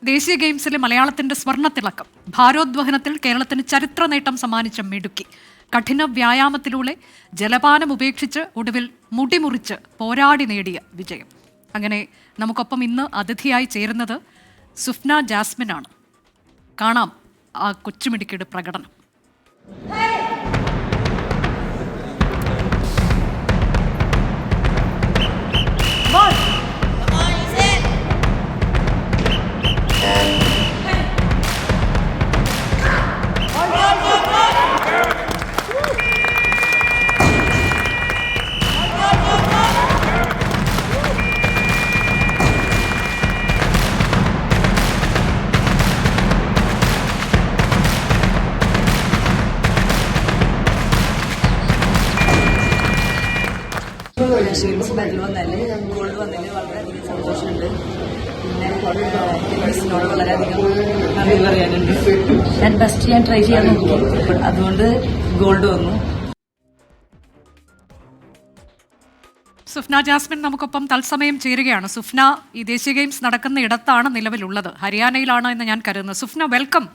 ദേശീയ ഗെയിംസിലെ മലയാളത്തിന്റെ സ്വർണ്ണത്തിളക്കം. ഭാരോദ്വഹനത്തിൽ കേരളത്തിന് ചരിത്ര നേട്ടം സമ്മാനിച്ച മിടുക്കി. കഠിന വ്യായാമത്തിലൂടെ ജലപാനം ഉപേക്ഷിച്ച് ഒടുവിൽ മുടിമുറിച്ച് പോരാടി നേടിയ വിജയം. അങ്ങനെ നമുക്കൊപ്പം ഇന്ന് അതിഥിയായി ചേരുന്നത് സുഫ്ന ജാസ്മിൻ ആണ്. കാണാം ആ കൊച്ചുമിടുക്കിയുടെ പ്രകടനം. മെഡൽ വന്നതിൽ ഗോൾഡ് വന്നതിൽ വളരെയധികം സന്തോഷമുണ്ട്. പിന്നെ മിസ്സിനോട് വളരെയധികം നന്ദി പറയാനുണ്ട്. ഞാൻ ബെസ്റ്റ് ഞാൻ ട്രൈ ചെയ്യാൻ നോക്കി, അതുകൊണ്ട് ഗോൾഡ് വന്നു. സുഫ്ന ജാസ്മിൻ നമുക്കൊപ്പം തത്സമയം ചേരുകയാണ്. സുഫ്ന ഈ ദേശീയ ഗെയിംസ് നടക്കുന്ന ഇടത്താണ് നിലവിലുള്ളത്, ഹരിയാനയിലാണ് എന്ന് ഞാൻ കരുതുന്നത്. Sufna, welcome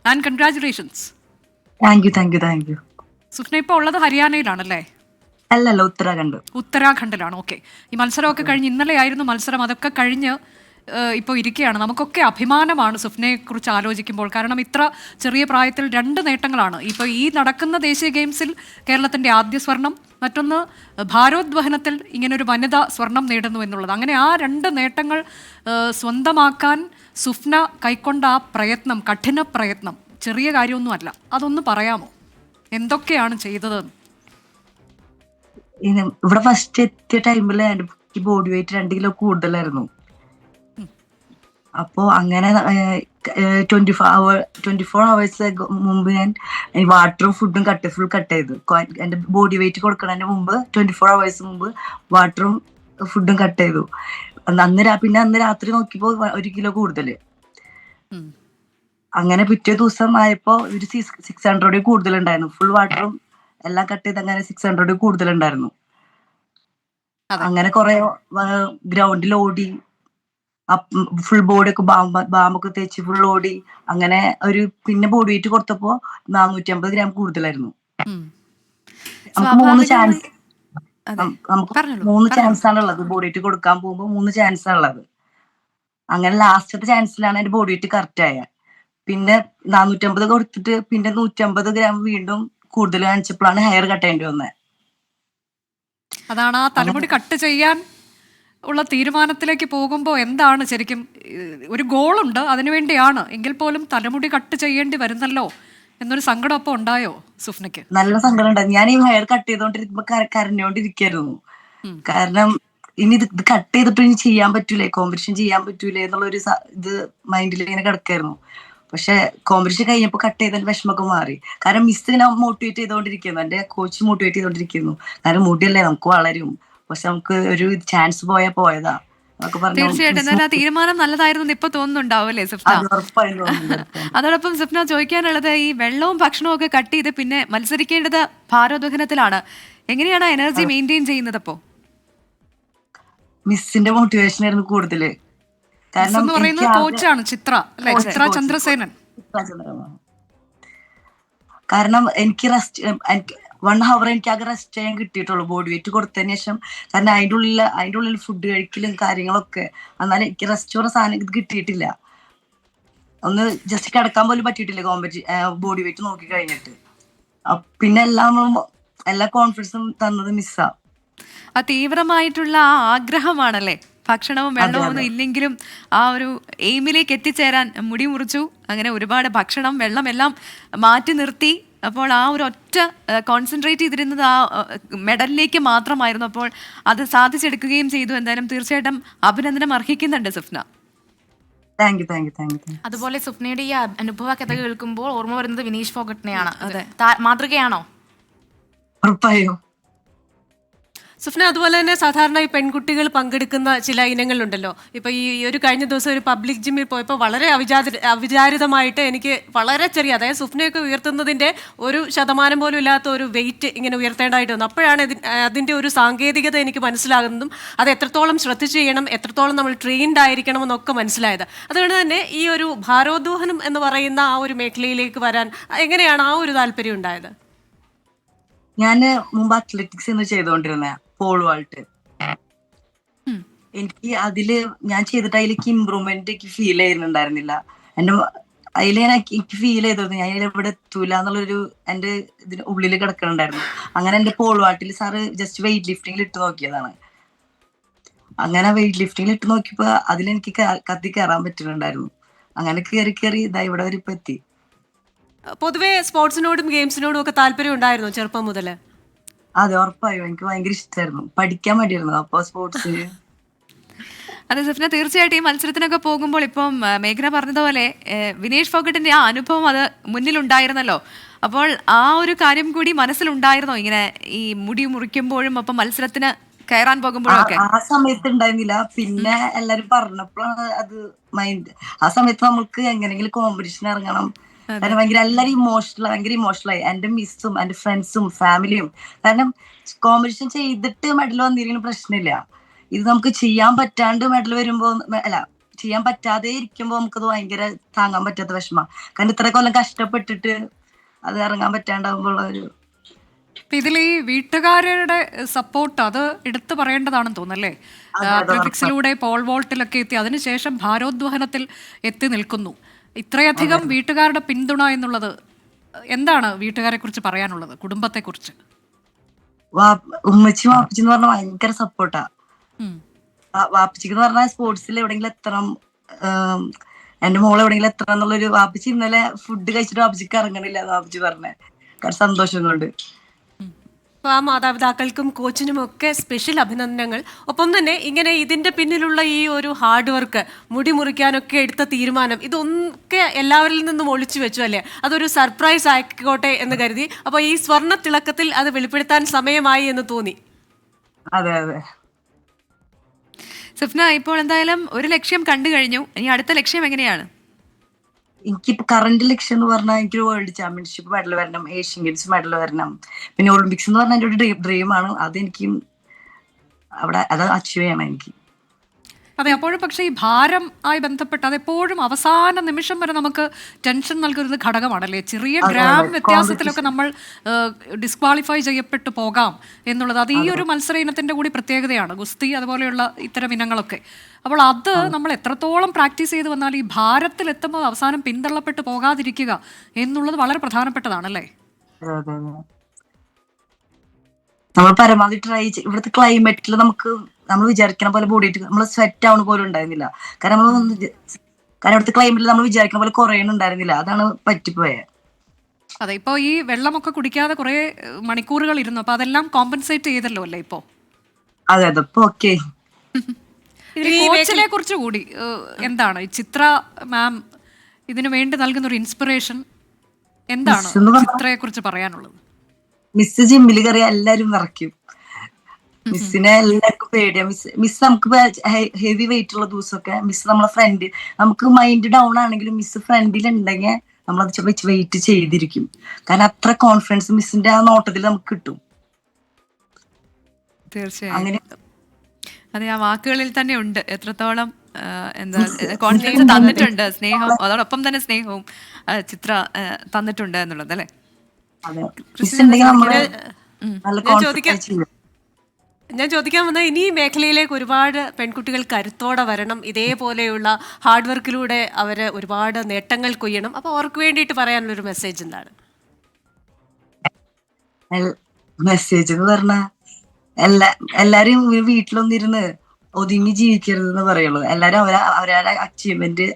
and congratulations. Thank you. Sufna ഇപ്പോൾ ഉള്ളത് ഹരിയാനയിലാണല്ലേ? അല്ലല്ല, ഉത്തരാഖണ്ഡിലാണ്. ഓക്കെ. ഈ മത്സരമൊക്കെ കഴിഞ്ഞ്, ഇന്നലെയായിരുന്നു മത്സരം, അതൊക്കെ കഴിഞ്ഞ് ഇപ്പോൾ ഇരിക്കുകയാണ്. നമുക്കൊക്കെ അഭിമാനമാണ് സുഫ്നയെ കുറിച്ച് ആലോചിക്കുമ്പോൾ. കാരണം ഇത്ര ചെറിയ പ്രായത്തിൽ 2 നേട്ടങ്ങളാണ്. ഇപ്പോൾ ഈ നടക്കുന്ന ദേശീയ ഗെയിംസിൽ കേരളത്തിൻ്റെ ആദ്യ സ്വർണം, മറ്റൊന്ന് ഭാരോദ്വഹനത്തിൽ ഇങ്ങനൊരു വനിത സ്വർണം നേടുന്നു എന്നുള്ളത്. അങ്ങനെ ആ 2 നേട്ടങ്ങൾ സ്വന്തമാക്കാൻ സുഫ്ന കൈക്കൊണ്ട ആ പ്രയത്നം, കഠിന പ്രയത്നം ചെറിയ കാര്യമൊന്നുമല്ല. അതൊന്ന് പറയാമോ, എന്തൊക്കെയാണ് ചെയ്തതെന്ന്? ഇവിടെ ഫസ്റ്റ് എത്തിയ ടൈമില് എന്റെ ബോഡി വെയിറ്റ് 2 കിലോ കൂടുതലായിരുന്നു. അപ്പോ അങ്ങനെ 24 hours മുമ്പ് ഞാൻ വാട്ടറും ഫുഡും ഫുൾ കട്ട് ചെയ്തു. എന്റെ ബോഡി വെയിറ്റ് കൊടുക്കുന്നതിന് മുമ്പ് 24 hours മുമ്പ് വാട്ടറും ഫുഡും കട്ട് ചെയ്തു. പിന്നെ അന്ന് രാത്രി നോക്കിയപ്പോ 1 കിലോ കൂടുതല്. അങ്ങനെ പിറ്റേ ദിവസം ആയപ്പോ ഒരു 600 കൂടുതലുണ്ടായിരുന്നു. ഫുൾ വാട്ടറും എല്ലാം കട്ട് ചെയ്ത് അങ്ങനെ 600 കൂടുതലുണ്ടായിരുന്നു. അങ്ങനെ കുറെ ഗ്രൗണ്ടിൽ ഓടി, ഫുൾ ബോഡി ഒക്കെ ബാമൊക്കെ തേച്ച് ഫുൾ ഓടി. അങ്ങനെ പിന്നെ ബോഡി വെയിറ്റ് കൊടുത്തപ്പോ 450 ഗ്രാം കൂടുതലായിരുന്നു. നമുക്ക് 3 ചാൻസ് ആണുള്ളത്. ബോഡി വെയിറ്റ് കൊടുക്കാൻ പോകുമ്പോ 3 ചാൻസ് ആണുള്ളത്. അങ്ങനെ ലാസ്റ്റത്തെ ചാൻസിലാണ് എന്റെ ബോഡി വെയിറ്റ് കറക്റ്റ് ആയ. പിന്നെ 450 കൊടുത്തിട്ട് പിന്നെ 150 ഗ്രാം വീണ്ടും കൂടുതൽ കാണിച്ചപ്പോഴാണ് ഹെയർ കട്ട് ചെയ്യേണ്ടി വന്നത്. അതാണ് ആ തലമുടി കട്ട് ചെയ്യാൻ ഉള്ള തീരുമാനത്തിലേക്ക് പോകുമ്പോൾ എന്താണ് ശരിക്കും ഒരു ഗോളുണ്ട്, അതിനുവേണ്ടിയാണ്, എങ്കിൽ പോലും തലമുടി കട്ട് ചെയ്യേണ്ടി വരുന്നല്ലോ എന്നൊരു സങ്കടം അപ്പോൾ ഉണ്ടായോ സുഫ്നയ്ക്ക്? നല്ല സങ്കടം ഉണ്ടായി. ഞാൻ ഈ ഹെയർ കട്ട് ചെയ്തോണ്ടിരിക്കുമ്പോ കരഞ്ഞോണ്ടിരിക്കായിരുന്നു. കാരണം ഇനി ഇത് കട്ട് ചെയ്തിട്ട് ഇനി ചെയ്യാൻ പറ്റൂലേ, കോമ്പറ്റീഷൻ ചെയ്യാൻ പറ്റൂലേ എന്നുള്ളൊരു ഇത് മൈൻഡിൽ ഇങ്ങനെ കിടക്കായിരുന്നു. പക്ഷെ കോമ്പറ്റീഷൻ കഴിഞ്ഞപ്പോ കട്ട് ചെയ്തതിന്റെ വിഷമൊക്കെ മാറി. കാരണം മിസ് ഇങ്ങനെ മോട്ടിവേറ്റ് ചെയ്തോണ്ടിരിക്കുന്നു, എന്റെ കോച്ച് മോട്ടിവേറ്റ് ചെയ്തോണ്ടിരിക്കുന്നു. കാരണം മുടിയല്ലേ, നമുക്ക് വളരും, പക്ഷെ നമുക്ക് ഒരു ചാൻസ് പോയതാ. തീർച്ചയായിട്ടും ആ തീരുമാനം നല്ലതായിരുന്നു ഇപ്പൊ തോന്നുന്നുണ്ടാവും അല്ലേ സുഫ്ന? അതോടൊപ്പം സുഫ്ന, ചോദിക്കാനുള്ളത്, ഈ വെള്ളവും ഭക്ഷണവും ഒക്കെ കട്ട് ചെയ്ത് പിന്നെ മത്സരിക്കേണ്ടത് ഭാരോദ്വഹനത്തിലാണ്. എങ്ങനെയാണ് എനർജി മെയിൻറ്റെയിൻ ചെയ്യുന്നത് അപ്പോ? മിസ്സിന്റെ മോട്ടിവേഷൻ ആയിരുന്നു കൂടുതല്. കാരണം കോച്ചാണ് ചിത്ര ചന്ദ്രസേനൻ. കാരണം എനിക്ക് 1 hour എനിക്ക് ആകെ റെസ്റ്റ് ചെയ്യാൻ കിട്ടിയിട്ടുള്ളൂ ബോഡി വെയിറ്റ് കൊടുത്തതിന് ശേഷം. കാരണം അതിൻ്റെ ഉള്ളിൽ ഫുഡ് കഴിക്കലും കാര്യങ്ങളൊക്കെ. എന്നാലും എനിക്ക് റെസ്റ്റ് പറഞ്ഞ സാധനം ഇത് കിട്ടിയിട്ടില്ല. ഒന്ന് ജസ്റ്റ് കിടക്കാൻ പോലും പറ്റിയിട്ടില്ല ബോഡി വെയിറ്റ് നോക്കി കഴിഞ്ഞിട്ട്. പിന്നെ എല്ലാ കോൺഫിഡൻസും തന്നത് മിസ്സാ. ആ തീവ്രമായിട്ടുള്ള ആ ആഗ്രഹമാണല്ലേ, ഭക്ഷണവും വെള്ളവും ഒന്നും ഇല്ലെങ്കിലും ആ ഒരു എയിമിലേക്ക് എത്തിച്ചേരാൻ. മുടി മുറിച്ചു, അങ്ങനെ ഒരുപാട് ഭക്ഷണം വെള്ളം എല്ലാം മാറ്റി നിർത്തി. അപ്പോൾ ആ ഒരു ഒറ്റ കോൺസെൻട്രേറ്റ് ചെയ്തിരുന്നത് ആ മെഡലിലേക്ക് മാത്രമായിരുന്നു. അപ്പോൾ അത് സാധിച്ചെടുക്കുകയും ചെയ്തു. എന്തായാലും തീർച്ചയായിട്ടും അഭിനന്ദനം അർഹിക്കുന്നുണ്ട് സുഫ്ന. Thank you. അതുപോലെ സുഫ്നയുടെ ഈ അനുഭവ കഥ കേൾക്കുമ്പോൾ ഓർമ്മ വരുന്നത് വിനീഷ് ഫോഗട്ടിനെയാണ്. മാതൃകയാണോ? ഉറപ്പായോ. സുഫ്ന, അതുപോലെ തന്നെ സാധാരണ ഈ പെൺകുട്ടികൾ പങ്കെടുക്കുന്ന ചില ഇനങ്ങളുണ്ടല്ലോ. ഇപ്പൊ ഈ ഒരു കഴിഞ്ഞ ദിവസം ഒരു പബ്ലിക് ജിമ്മിൽ പോയപ്പോൾ വളരെ അവിചാരിതമായിട്ട് എനിക്ക് വളരെ ചെറിയ, അതായത് സുഫ്നയൊക്കെ ഉയർത്തുന്നതിന്റെ 1% പോലും ഇല്ലാത്ത ഒരു വെയിറ്റ് ഇങ്ങനെ ഉയർത്തേണ്ടതായിട്ട് വന്നു. അപ്പോഴാണ് അതിന്റെ ഒരു സാങ്കേതികത എനിക്ക് മനസ്സിലാകുന്നതും അത് എത്രത്തോളം ശ്രദ്ധിച്ച് ചെയ്യണം, എത്രത്തോളം നമ്മൾ ട്രെയിൻഡ് ആയിരിക്കണം എന്നൊക്കെ മനസ്സിലായത്. അതുകൊണ്ട് തന്നെ ഈ ഒരു ഭാരോദ്വഹനം എന്ന് പറയുന്ന ആ ഒരു മേഖലയിലേക്ക് വരാൻ എങ്ങനെയാണ് ആ ഒരു താല്പര്യം ഉണ്ടായത്? ഞാന് മുമ്പ് അത്ലറ്റിക്സ് എന്ന് ചെയ്തോണ്ടിരുന്ന പോൾ വാൾട്ട്. എനിക്ക് ഞാൻ ചെയ്തിട്ട് അതിലേക്ക് ഇമ്പ്രൂവ്മെന്റ് എനിക്ക് ഫീൽ ചെയ്യുന്നുണ്ടായിരുന്നില്ല. എനിക്ക് ഫീൽ ചെയ്തിരുന്നു ഞാൻ ഇവിടെ എത്തൂല എന്നുള്ളൊരു എന്റെ ഇതിന് ഉള്ളിൽ കിടക്കുന്നുണ്ടായിരുന്നു. അങ്ങനെ എന്റെ പോൾ വാൾട്ടിൽ സാറ് ജസ്റ്റ് വെയിറ്റ് ലിഫ്റ്റിംഗിൽ ഇട്ട് നോക്കിയതാണ്. അങ്ങനെ വെയിറ്റ് ലിഫ്റ്റിംഗിൽ ഇട്ട് നോക്കിയപ്പോ അതിലെനിക്ക് കത്തി കയറാൻ പറ്റുന്നുണ്ടായിരുന്നു. അങ്ങനെ കയറി ഇതാ ഇവിടെ വരെ ഇപ്പൊ എത്തി. പൊതുവെ സ്പോർട്സിനോടും ഗെയിംസിനോടും ഒക്കെ താല്പര്യം ഉണ്ടായിരുന്നു ചെറുപ്പം മുതല്? അതെ, ഉറപ്പായും എനിക്ക് ഭയങ്കര ഇഷ്ടമായിരുന്നു. പഠിക്കാൻ വേണ്ടിയിരുന്നു അപ്പൊ സ്പോർട്സിന്. അതെ സഫ്ന, തീർച്ചയായിട്ടും ഈ മത്സരത്തിനൊക്കെ പോകുമ്പോൾ ഇപ്പം മേഘന പറഞ്ഞതുപോലെ വിനേഷ് ഫോഗട്ടിന്റെ ആ അനുഭവം അത് മുന്നിലുണ്ടായിരുന്നല്ലോ. അപ്പോൾ ആ ഒരു കാര്യം കൂടി മനസ്സിലുണ്ടായിരുന്നോ, ഇങ്ങനെ ഈ മുടി മുറിക്കുമ്പോഴും അപ്പം മത്സരത്തിന് കയറാൻ പോകുമ്പോഴും ഒക്കെ? ആ സമയത്ത് ഉണ്ടായിരുന്നില്ല. പിന്നെ എല്ലാരും പറഞ്ഞപ്പോഴാണ് അത് മൈൻഡ്. ആ സമയത്ത് നമുക്ക് എങ്ങനെയെങ്കിലും കോമ്പറ്റീഷൻ ഇറങ്ങണം. കാരണം ഭയങ്കര ഇമോഷണലായി എന്റെ മിസ്സും എന്റെ ഫ്രണ്ട്സും ഫാമിലിയും. കാരണം കോമ്പറ്റീഷൻ ചെയ്തിട്ട് മെഡൽ വന്നിരിക്കുന്ന പ്രശ്നമില്ല. ഇത് നമുക്ക് ചെയ്യാൻ പറ്റാണ്ട് മെഡൽ വരുമ്പോ, ചെയ്യാൻ പറ്റാതെ ഇരിക്കുമ്പോ നമുക്കത് ഭയങ്കര താങ്ങാൻ പറ്റാത്ത വിഷമ. കാരണം ഇത്ര കൊല്ലം കഷ്ടപ്പെട്ടിട്ട് അത് ഇറങ്ങാൻ പറ്റാണ്ടാവുമ്പോൾ ഒരു ഇതിൽ ഈ വീട്ടുകാരുടെ സപ്പോർട്ട് അത് എടുത്തു പറയേണ്ടതാണെന്ന് തോന്നല്ലേ. അത്ലറ്റിക്സിലൂടെ പോൾ വോൾട്ടിലൊക്കെ എത്തി, അതിനുശേഷം ഭാരോദ്വഹനത്തിൽ എത്തി നിൽക്കുന്നു. ഇത്രയധികം വീട്ടുകാരുടെ പിന്തുണ എന്നുള്ളത് എന്താണ് വീട്ടുകാരെ കുറിച്ച് പറയാനുള്ളത്, കുടുംബത്തെ കുറിച്ച്? ഉമ്മച്ചി വാപ്പച്ചി എന്ന് പറഞ്ഞാൽ ഭയങ്കര സപ്പോർട്ടാ. വാപ്പച്ചിക്ക് എന്ന് പറഞ്ഞാൽ സ്പോർട്സിൽ എവിടെയെങ്കിലും എത്തണം, എന്റെ മോൾ എവിടെയെങ്കിലും എത്തണം എന്നുള്ളൊരു. വാപ്പച്ചി ഇന്നലെ ഫുഡ് കഴിച്ചിട്ട് വാപ്പച്ചിക്ക് ഇറങ്ങണില്ല എന്ന് വാപ്പച്ചി പറഞ്ഞേ, കാരണം സന്തോഷം കൊണ്ട്. ആ മാതാപിതാക്കൾക്കും കോച്ചിനും ഒക്കെ സ്പെഷ്യൽ അഭിനന്ദനങ്ങൾ. ഒപ്പം തന്നെ ഇങ്ങനെ ഇതിന്റെ പിന്നിലുള്ള ഈ ഒരു ഹാർഡ് വർക്ക്, മുടി മുറിക്കാനൊക്കെ എടുത്ത തീരുമാനം, ഇതൊക്കെ എല്ലാവരിൽ നിന്നും ഒളിച്ചു വെച്ചു അല്ലേ? അതൊരു സർപ്രൈസ് ആയിക്കോട്ടെ എന്ന് കരുതി. അപ്പൊ ഈ സ്വർണ്ണ തിളക്കത്തിൽ അത് വെളിപ്പെടുത്താൻ സമയമായി എന്ന് തോന്നി. അതെ അതെ. സഫ്ന, ഇപ്പോൾ എന്തായാലും ഒരു ലക്ഷ്യം കണ്ടു കഴിഞ്ഞു. ഇനി അടുത്ത ലക്ഷ്യം എങ്ങനെയാണ്? എനിക്കിപ്പോ കറന്റ് ലക്ഷ്യം എന്ന് പറഞ്ഞാൽ എനിക്ക് വേൾഡ് ചാമ്പ്യൻഷിപ്പ് മെഡൽ വരണം, ഏഷ്യൻ ഗെയിംസ് മെഡൽ വരണം, പിന്നെ ഒളിമ്പിക്സ് എന്ന് പറഞ്ഞാൽ എന്റെ ഒരു ഡ്രീമാണ്. അതെനിക്ക് അവിടെ അത് അച്ചീവ് ചെയ്യണം എനിക്ക്. അതെ, അപ്പോഴും പക്ഷേ ഈ ഭാരം ആയി ബന്ധപ്പെട്ട് അതെപ്പോഴും അവസാന നിമിഷം വരെ നമുക്ക് ടെൻഷൻ നൽകുന്ന ഘടകമാണല്ലേ. ചെറിയ ഗ്രാം വ്യത്യാസത്തിലൊക്കെ നമ്മൾ ഡിസ്ക്വാളിഫൈ ചെയ്യപ്പെട്ടു പോകാം എന്നുള്ളത് അത് ഈ ഒരു മത്സര ഇനത്തിന്റെ കൂടി പ്രത്യേകതയാണ്, ഗുസ്തി അതുപോലെയുള്ള ഇത്തരം ഇനങ്ങളൊക്കെ. അപ്പോൾ അത് നമ്മൾ എത്രത്തോളം പ്രാക്ടീസ് ചെയ്ത് വന്നാൽ ഈ ഭാരത്തിൽ എത്തുമ്പോൾ അവസാനം പിന്തള്ളപ്പെട്ട് പോകാതിരിക്കുക എന്നുള്ളത് വളരെ പ്രധാനപ്പെട്ടതാണല്ലേ. നമ്മൾ പരമാവധി ട്രൈ ചെയ്യും. ഇവിടുത്തെ ക്ലൈമറ്റിൽ നമ്മൾ വിചാരിക്കുന്ന പോലെ ബോഡി നമ്മൾ സ്വെറ്റ് ആവണ പോലും ഉണ്ടായിരുന്നില്ല. കാരണം ഇവിടുത്തെ ക്ലൈമറ്റിൽ നമ്മൾ വിചാരിക്കുന്ന പോലെ കുറയണുണ്ടായിരുന്നില്ല. അതാണ് പറ്റിപ്പോയത്. അതെ, ഇപ്പൊ ഈ വെള്ളമൊക്കെ കുടിക്കാതെ കുറെ മണിക്കൂറുകൾ ഇരുന്നു, അപ്പൊ അതെല്ലാം കോമ്പൻസേറ്റ് ചെയ്തല്ലോ അല്ലേ ഇപ്പോ? അതെ അതെ, ഇപ്പൊ ഓക്കെ. കോച്ചിനെ കുറിച്ച് കൂടി എന്താണ് ചിത്ര മാം ഇതിനു വേണ്ടി നൽകുന്ന ഒരു ഇൻസ്പിറേഷൻ എന്താണ് ചിത്രയെ കുറിച്ച് പറയാനുള്ളത്? മിസ് ജിമ്മിൽ കയറിയ എല്ലാരും വിറയ്ക്കും. മിസ്സിനെ എല്ലാവർക്കും പേടിയാ. മിസ് നമുക്ക് ഹെവി വെയിറ്റ് ഉള്ള ദിവസമൊക്കെ മിസ് നമ്മളെ ഫ്രണ്ട്, നമുക്ക് മൈൻഡ് ഡൗൺ ആണെങ്കിലും മിസ് ഫ്രണ്ടിൽ ഉണ്ടെങ്കിൽ നമ്മളത് ചിലപ്പോൾ വെയിറ്റ് ചെയ്തിരിക്കും. കാരണം അത്ര കോൺഫിഡൻസ് മിസ്സിന്റെ ആ നോട്ടത്തിൽ നമുക്ക് കിട്ടും. തീർച്ചയായും അതെ, ആ വാക്കുകളിൽ തന്നെ ഉണ്ട് എത്രത്തോളം എന്താ കോൺഫിഡൻസ് തന്നിട്ടുണ്ട്, സ്നേഹം, അതോടൊപ്പം തന്നെ സ്നേഹവും ചിത്ര തന്നിട്ടുണ്ട് എന്നുള്ളത് അല്ലേ. ഞാൻ ചോദിക്കാൻ വന്ന ഇനി ഈ മേഖലയിലേക്ക് ഒരുപാട് പെൺകുട്ടികൾ കരുത്തോടെ വരണം, ഇതേപോലെയുള്ള ഹാർഡ് വർക്കിലൂടെ അവര് ഒരുപാട് നേട്ടങ്ങൾ കൊയ്യണം. അപ്പൊ അവർക്ക് വേണ്ടിയിട്ട് പറയാനുള്ളൊരു മെസ്സേജ് എന്താണ്? മെസ്സേജ് എന്ന് പറഞ്ഞാ എല്ലാരും വീട്ടിലൊന്നിരുന്ന് ഒതുങ്ങി ജീവിക്കരുത് എന്ന് പറയുള്ളൂ. എല്ലാരും അവരുടെ അച്ചീവ്മെന്റ്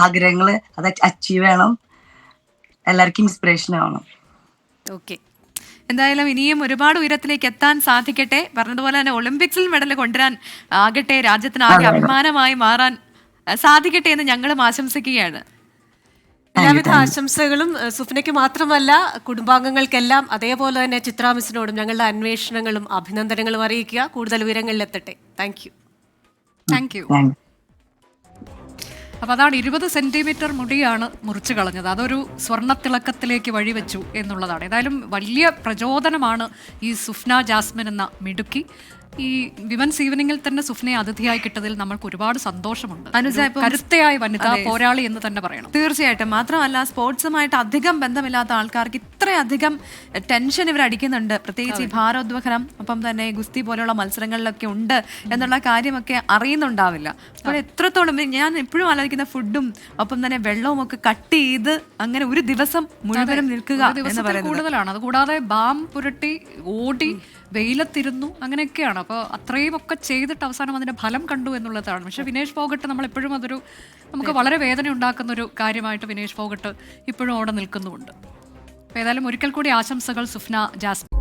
ആഗ്രഹങ്ങള് അത് അച്ചീവ് ചെയ്യണം. എല്ലാവർക്കും ഇൻസ്പിറേഷൻ ആവണം. ഓക്കെ, എന്തായാലും ഇനിയും ഒരുപാട് ഉയരത്തിലേക്ക് എത്താൻ സാധിക്കട്ടെ. പറഞ്ഞതുപോലെ തന്നെ ഒളിമ്പിക്സിൽ മെഡൽ കൊണ്ടുവരാൻ ആകട്ടെ, രാജ്യത്തിന് ആകെ അഭിമാനമായി മാറാൻ സാധിക്കട്ടെ എന്ന് ഞങ്ങളും ആശംസിക്കുകയാണ്. എല്ലാവിധ ആശംസകളും സുഫ്നയ്ക്ക് മാത്രമല്ല കുടുംബാംഗങ്ങൾക്കെല്ലാം, അതേപോലെ തന്നെ ചിത്രാ മിസ്സിനോടും ഞങ്ങളുടെ അന്വേഷണങ്ങളും അഭിനന്ദനങ്ങളും അറിയിക്കുക. കൂടുതൽ വിവരങ്ങളിലെത്തട്ടെ. Thank you. Thank you. അപ്പോൾ അതാണ് 20 സെന്റിമീറ്റർ മുടിയാണ് മുറിച്ചു കളഞ്ഞത്. അതൊരു സ്വർണ്ണത്തിളക്കത്തിലേക്ക് വഴിവെച്ചു എന്നുള്ളതാണ്. ഏതായാലും വലിയ പ്രചോദനമാണ് ഈ സുഫ്ന ജാസ്മിൻ എന്ന മിടുക്കി. ഈ വിമൻസ് ഈവനിങ്ങിൽ തന്നെ സുഫ്നയെ അതിഥിയായി കിട്ടതിൽ നമ്മൾക്ക് ഒരുപാട് സന്തോഷമുണ്ട്. അനുജ, ഇപ്പം കരുത്തയായ വനിതാ പോരാളി എന്ന് തന്നെ പറയണം. തീർച്ചയായിട്ടും. മാത്രമല്ല സ്പോർട്സുമായിട്ട് അധികം ബന്ധമില്ലാത്ത ആൾക്കാർക്ക് ഇത്രയധികം ടെൻഷൻ ഇവർ അടിക്കുന്നുണ്ട്. പ്രത്യേകിച്ച് ഈ ഭാരോദ്വഹനം, ഒപ്പം തന്നെ ഗുസ്തി പോലെയുള്ള മത്സരങ്ങളിലൊക്കെ ഉണ്ട് എന്നുള്ള കാര്യമൊക്കെ അറിയുന്നുണ്ടാവില്ല. അപ്പോൾ എത്രത്തോളം ഞാൻ എപ്പോഴും ആലോചിക്കുന്ന ഫുഡും ഒപ്പം തന്നെ വെള്ളവും ഒക്കെ കട്ട് ചെയ്ത് അങ്ങനെ ഒരു ദിവസം മുഴുവനും നിൽക്കുക എന്ന് പറയുന്നത് കൂടുതലാണ്. അതുകൂടാതെ ബാം പുരട്ടി ഓടി വെയിലത്തിരുന്നു അങ്ങനെയൊക്കെയാണ്. അപ്പോൾ അത്രയും ഒക്കെ ചെയ്തിട്ട് അവസാനം അതിന്റെ ഫലം കണ്ടു എന്നുള്ളതാണ്. പക്ഷെ വിനേഷ് ഫോഗട്ട് നമ്മൾ എപ്പോഴും അതൊരു നമുക്ക് വളരെ വേദന ഉണ്ടാക്കുന്ന ഒരു കാര്യമായിട്ട് വിനേഷ് ഫോഗട്ട് ഇപ്പോഴും അവിടെ നിൽക്കുന്നുമുണ്ട്. അപ്പോൾ ഏതായാലും ഒരിക്കൽ കൂടി ആശംസകൾ സുഫ്ന ജാസ്മിൻ.